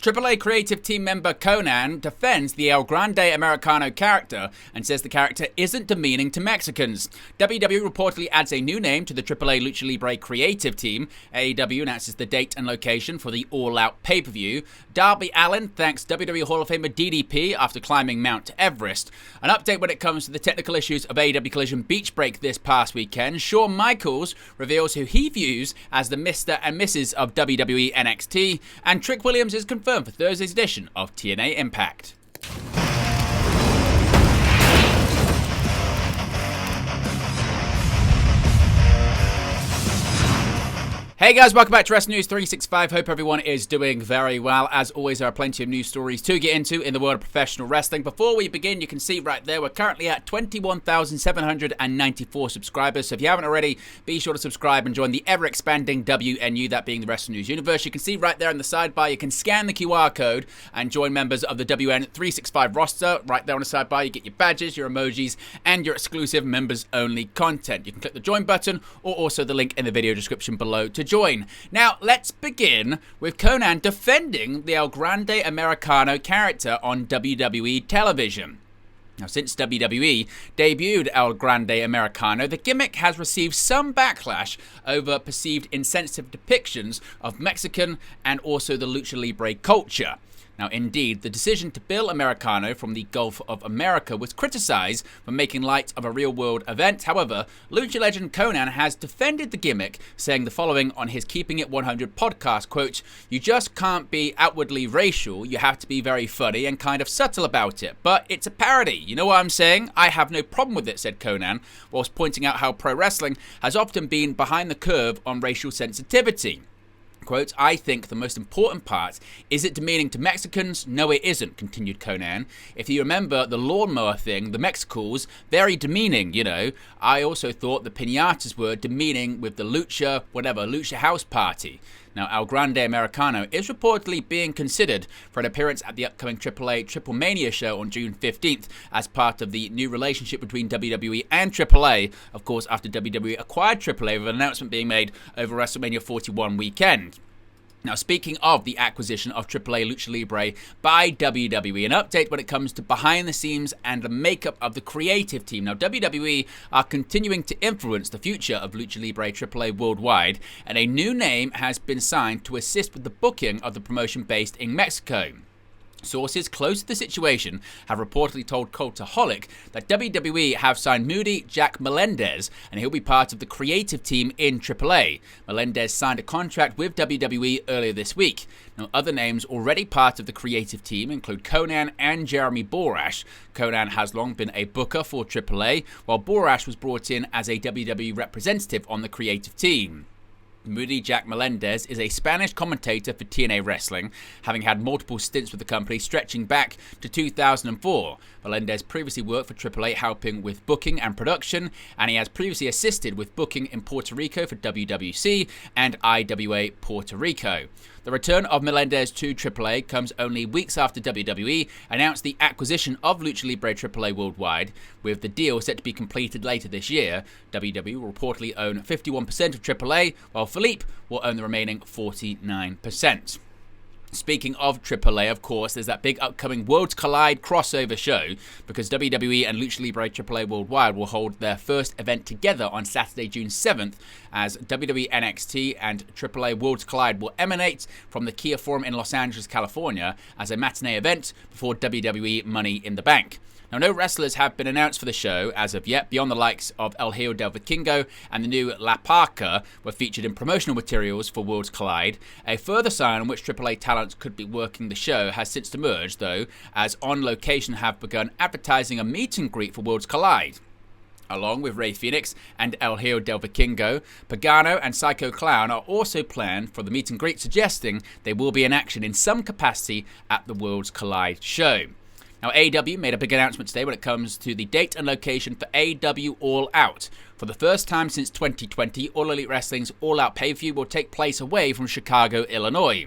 AAA creative team member Konnan defends the El Grande Americano character and says the character isn't demeaning to Mexicans. WWE reportedly adds a new name to the AAA Lucha Libre creative team. AEW announces the date and location for the All Out pay-per-view. Darby Allin thanks WWE Hall of Famer DDP after climbing Mount Everest. An update when it comes to the technical issues of AEW Collision Beach Break this past weekend. Shawn Michaels reveals who he views as the Mr. and Mrs. of WWE NXT. And Trick Williams is confirmed for Thursday's edition of TNA Impact. Hey guys, welcome back to Wrestling News 365. Hope everyone is doing very well. As always, there are plenty of news stories to get into in the world of professional wrestling. Before we begin, you can see right there, we're currently at 21,794 subscribers. So if you haven't already, be sure to subscribe and join the ever-expanding WNU, that being the Wrestling News universe. You can see right there in the sidebar, you can scan the QR code and join members of the WN365 roster. Right there on the sidebar, you get your badges, your emojis, and your exclusive members-only content. You can click the join button or also the link in the video description below to join. Now, let's begin with Konnan defending the El Grande Americano character on WWE television. Now, since WWE debuted El Grande Americano, the gimmick has received some backlash over perceived insensitive depictions of Mexican and also the Lucha Libre culture. Now, indeed, the decision to bill Americano from the Gulf of America was criticized for making light of a real-world event. However, Lucha legend Konnan has defended the gimmick, saying the following on his Keeping It 100 podcast, quote, "You just can't be outwardly racial, you have to be very funny and kind of subtle about it. But it's a parody, you know what I'm saying? I have no problem with it," said Konnan, whilst pointing out how pro wrestling has often been behind the curve on racial sensitivity. Quote, "I think the most important part, is it demeaning to Mexicans? No, it isn't," continued Konnan. "If you remember the lawnmower thing, the Mexicals, very demeaning, you know. I also thought the piñatas were demeaning with the Lucha House Party." Now, El Grande Americano is reportedly being considered for an appearance at the upcoming AAA Triple Mania show on June 15th as part of the new relationship between WWE and AAA, of course, after WWE acquired AAA, with an announcement being made over WrestleMania 41 weekend. Now, speaking of the acquisition of AAA Lucha Libre by WWE, an update when it comes to behind the scenes and the makeup of the creative team. Now, WWE are continuing to influence the future of Lucha Libre AAA worldwide, and a new name has been signed to assist with the booking of the promotion based in Mexico. Sources close to the situation have reportedly told Cultaholic that WWE have signed Moody Jack Melendez, and he'll be part of the creative team in AAA. Melendez signed a contract with WWE earlier this week. Now, other names already part of the creative team include Konnan and Jeremy Borash. Konnan has long been a booker for AAA, while Borash was brought in as a WWE representative on the creative team. Moody Jack Melendez is a Spanish commentator for TNA Wrestling, having had multiple stints with the company stretching back to 2004. Melendez previously worked for AAA helping with booking and production, and he has previously assisted with booking in Puerto Rico for WWC and IWA Puerto Rico. The return of Melendez to AAA comes only weeks after WWE announced the acquisition of Lucha Libre AAA worldwide, with the deal set to be completed later this year. WWE will reportedly own 51% of AAA, while Philippe will own the remaining 49%. Speaking of AAA, of course, there's that big upcoming Worlds Collide crossover show, because WWE and Lucha Libre AAA Worldwide will hold their first event together on Saturday, June 7th, as WWE NXT and AAA Worlds Collide will emanate from the Kia Forum in Los Angeles, California, as a matinee event before WWE Money in the Bank. Now, no wrestlers have been announced for the show as of yet, beyond the likes of El Hijo del Vikingo and the new La Parca were featured in promotional materials for Worlds Collide. A further sign on which AAA talents could be working the show has since emerged, though, as On Location have begun advertising a meet and greet for Worlds Collide. Along with Rey Fenix and El Hijo del Vikingo, Pagano and Psycho Clown are also planned for the meet and greet, suggesting they will be in action in some capacity at the Worlds Collide show. Now, AEW made a big announcement today when it comes to the date and location for AEW All Out. For the first time since 2020, All Elite Wrestling's All Out pay-per-view will take place away from Chicago, Illinois.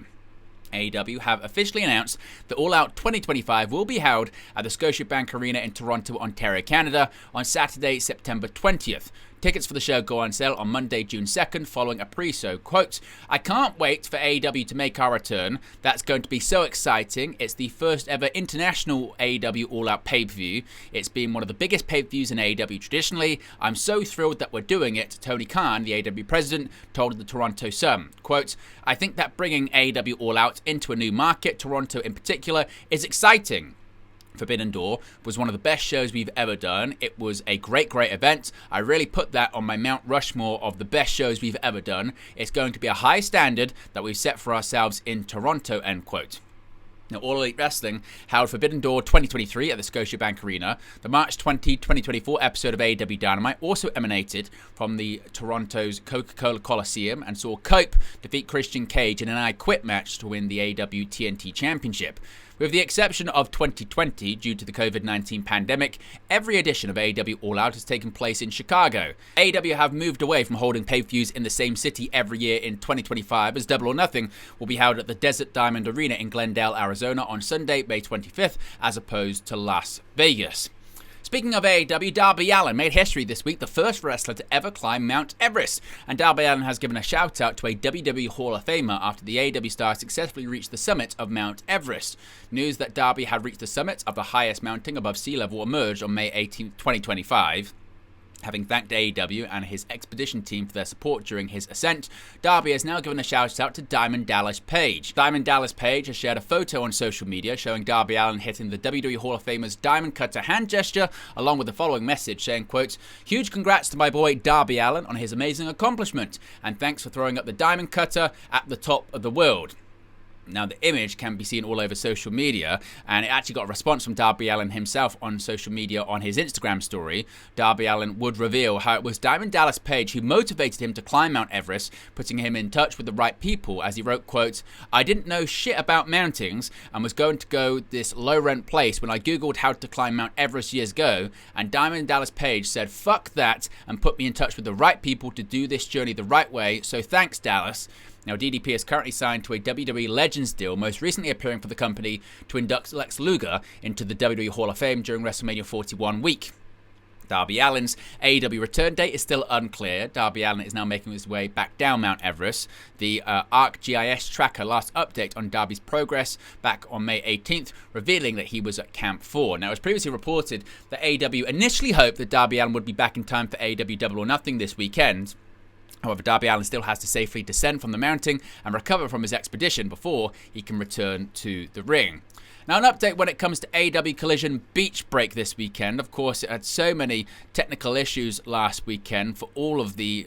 AEW have officially announced that All Out 2025 will be held at the Scotiabank Arena in Toronto, Ontario, Canada on Saturday, September 20th. Tickets for the show go on sale on Monday, June 2nd, following a pre-show. Quote, "I can't wait for AEW to make our return. That's going to be so exciting. It's the first ever international AEW All-Out pay-per-view. It's been one of the biggest pay-per-views in AEW traditionally. I'm so thrilled that we're doing it," Tony Khan, the AEW president, told the Toronto Sun. Quote, "I think that bringing AEW All-Out into a new market, Toronto in particular, is exciting. Forbidden Door was one of the best shows we've ever done. It was a great event. I really put that on my Mount Rushmore of the best shows we've ever done. It's going to be a high standard that we've set for ourselves in Toronto," end quote. Now, All Elite Wrestling held Forbidden Door 2023 at the Scotiabank Arena. The March 20, 2024 episode of AEW Dynamite also emanated from the Toronto's Coca-Cola Coliseum and saw Cope defeat Christian Cage in an I Quit match to win the AEW TNT Championship. With the exception of 2020, due to the COVID-19 pandemic, every edition of AEW All Out has taken place in Chicago. AEW have moved away from holding pay-per-views in the same city every year in 2025, as Double or Nothing will be held at the Desert Diamond Arena in Glendale, Arizona on Sunday, May 25th, as opposed to Las Vegas. Speaking of AEW, Darby Allin made history this week, the first wrestler to ever climb Mount Everest. And Darby Allin has given a shout out to a WWE Hall of Famer after the AEW star successfully reached the summit of Mount Everest. News that Darby had reached the summit of the highest mountain above sea level emerged on May 18, 2025. Having thanked AEW and his expedition team for their support during his ascent, Darby has now given a shout-out to Diamond Dallas Page. Diamond Dallas Page has shared a photo on social media showing Darby Allin hitting the WWE Hall of Famer's Diamond Cutter hand gesture, along with the following message saying, quote, "Huge congrats to my boy Darby Allin on his amazing accomplishment, and thanks for throwing up the Diamond Cutter at the top of the world." Now, the image can be seen all over social media, and it actually got a response from Darby Allin himself on social media on his Instagram story. Darby Allin would reveal how it was Diamond Dallas Page who motivated him to climb Mount Everest, putting him in touch with the right people, as he wrote, quote, "I didn't know shit about mountings and was going to go this low-rent place when I googled how to climb Mount Everest years ago, and Diamond Dallas Page said, fuck that, and put me in touch with the right people to do this journey the right way, so thanks, Dallas." Now, DDP is currently signed to a WWE Legends deal, most recently appearing for the company to induct Lex Luger into the WWE Hall of Fame during WrestleMania 41 week. Darby Allin's AEW return date is still unclear. Darby Allin is now making his way back down Mount Everest. The ArcGIS tracker last update on Darby's progress back on May 18th, revealing that he was at Camp 4. Now, it was previously reported that AEW initially hoped that Darby Allin would be back in time for AEW Double or Nothing this weekend. However, Darby Allin still has to safely descend from the mountain and recover from his expedition before he can return to the ring. Now, an update when it comes to AEW Collision Beach Break this weekend. Of course, it had so many technical issues last weekend for all of the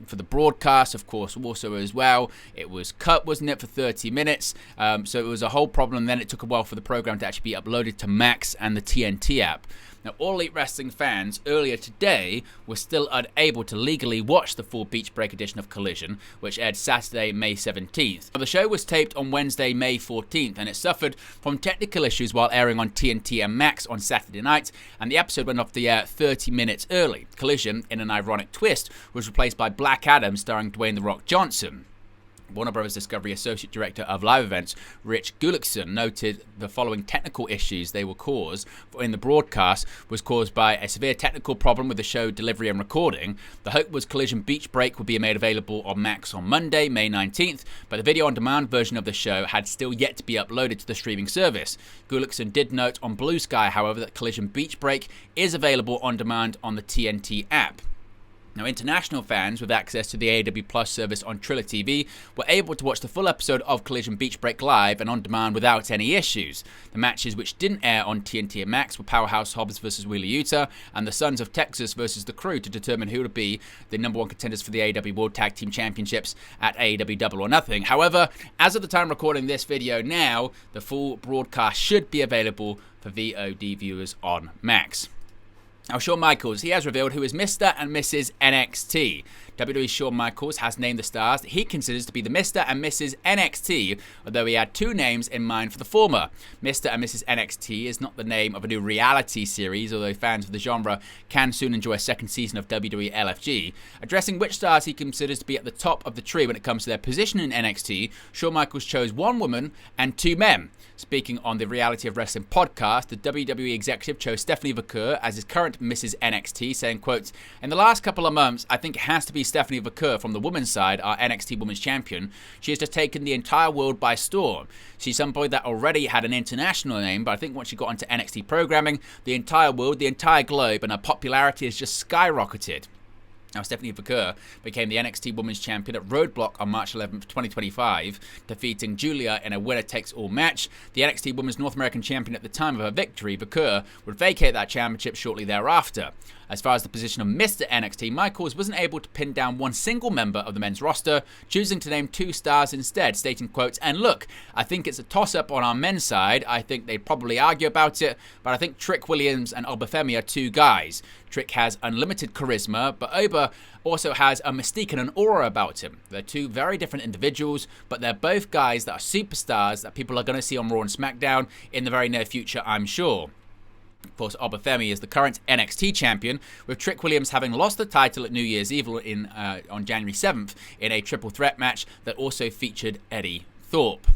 for the broadcast, of course, also as well. It was cut, wasn't it, for 30 minutes? So it was a whole problem. Then it took a while for the program to actually be uploaded to Max and the TNT app. Now, All Elite Wrestling fans earlier today were still unable to legally watch the full Beach Break edition of Collision, which aired Saturday, May 17th. Now, the show was taped on Wednesday, May 14th, and it suffered from technical issues while airing on TNT and Max on Saturday night, and the episode went off the air 30 minutes early. Collision, in an ironic twist, was replaced by Black Adam starring Dwayne "The Rock" Johnson. Warner Bros. Discovery Associate Director of Live Events, Rich Gullickson, noted the following technical issues they were caused in the broadcast was caused by a severe technical problem with the show delivery and recording. The hope was Collision Beach Break would be made available on Max on Monday, May 19th, but the video-on-demand version of the show had still yet to be uploaded to the streaming service. Gullickson did note on Blue Sky, however, that Collision Beach Break is available on demand on the TNT app. Now, international fans with access to the AEW Plus service on Triller TV were able to watch the full episode of Collision Beach Break live and on demand without any issues. The matches which didn't air on TNT and Max were Powerhouse Hobbs vs. Wheeler Yuta and the Sons of Texas vs. The Crew to determine who would be the number one contenders for the AEW World Tag Team Championships at AEW Double or Nothing. However, as of the time recording this video now, the full broadcast should be available for VOD viewers on Max. Now, Shawn Michaels, he has revealed who is Mr. and Mrs. NXT. WWE's Shawn Michaels has named the stars that he considers to be the Mr. and Mrs. NXT, although he had two names in mind for the former. Mr. and Mrs. NXT is not the name of a new reality series, although fans of the genre can soon enjoy a second season of WWE LFG. Addressing which stars he considers to be at the top of the tree when it comes to their position in NXT, Shawn Michaels chose one woman and two men. Speaking on the Reality of Wrestling podcast, the WWE executive chose Stephanie Vaquer as his current Mrs. NXT, saying, quote, "In the last couple of months, I think it has to be Stephanie Vaquer from the women's side, our NXT Women's Champion. She has just taken the entire world by storm. She's somebody that already had an international name, but I think once she got onto NXT programming, the entire world, the entire globe, and her popularity has just skyrocketed." Now, Stephanie Vaquer became the NXT Women's Champion at Roadblock on March 11th, 2025, defeating Julia in a winner-takes-all match. The NXT Women's North American Champion at the time of her victory, Vaquer would vacate that championship shortly thereafter. As far as the position of Mr. NXT, Michaels wasn't able to pin down one single member of the men's roster, choosing to name 2 stars instead, stating, quote, "And look, I think it's a toss-up on our men's side. I think they'd probably argue about it, but I think Trick Williams and Obafemi are 2 guys. Trick has unlimited charisma, but Oba also has a mystique and an aura about him. They're 2 very different individuals, but they're both guys that are superstars that people are going to see on Raw and SmackDown in the very near future, I'm sure." Of course, Obafemi is the current NXT champion, with Trick Williams having lost the title at New Year's Eve on January 7th in a triple threat match that also featured Eddie Thorpe.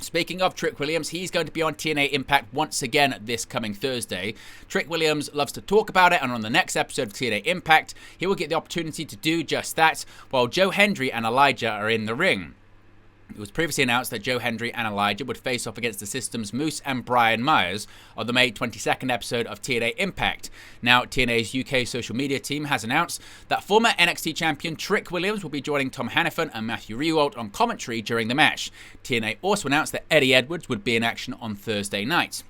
Speaking of Trick Williams, he's going to be on TNA Impact once again this coming Thursday. Trick Williams loves to talk about it, and on the next episode of TNA Impact, he will get the opportunity to do just that, while Joe Hendry and Elijah are in the ring. It was previously announced that Joe Hendry and Elijah would face off against the System's Moose and Brian Myers on the May 22nd episode of TNA Impact. Now, TNA's UK social media team has announced that former NXT champion Trick Williams will be joining Tom Hannafin and Matthew Rehwoldt on commentary during the match. TNA also announced that Eddie Edwards would be in action on Thursday night.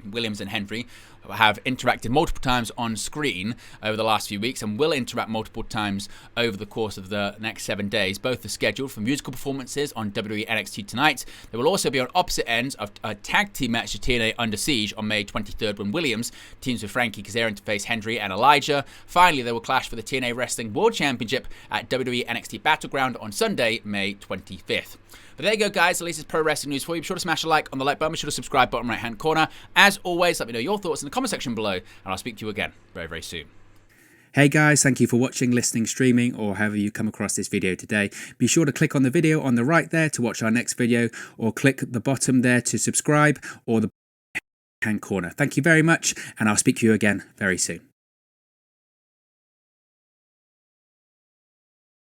Williams and Hendry have interacted multiple times on screen over the last few weeks and will interact multiple times over the course of the next 7 days. Both are scheduled for musical performances on WWE NXT Tonight. They will also be on opposite ends of a tag team match to TNA Under Siege on May 23rd when Williams teams with Frankie Kazarian to face Hendry and Elijah. Finally, they will clash for the TNA Wrestling World Championship at WWE NXT Battleground on Sunday, May 25th. But there you go, guys. The latest pro wrestling news for you. Be sure to smash a like on the like button. Be sure to subscribe, bottom right-hand corner. As always, let me know your thoughts in the comment section below, and I'll speak to you again very, very soon. Hey guys, thank you for watching, listening, streaming, or however you come across this video today. Be sure to click on the video on the right there to watch our next video, or click the bottom there to subscribe, or the hand corner. Thank you very much, and I'll speak to you again very soon.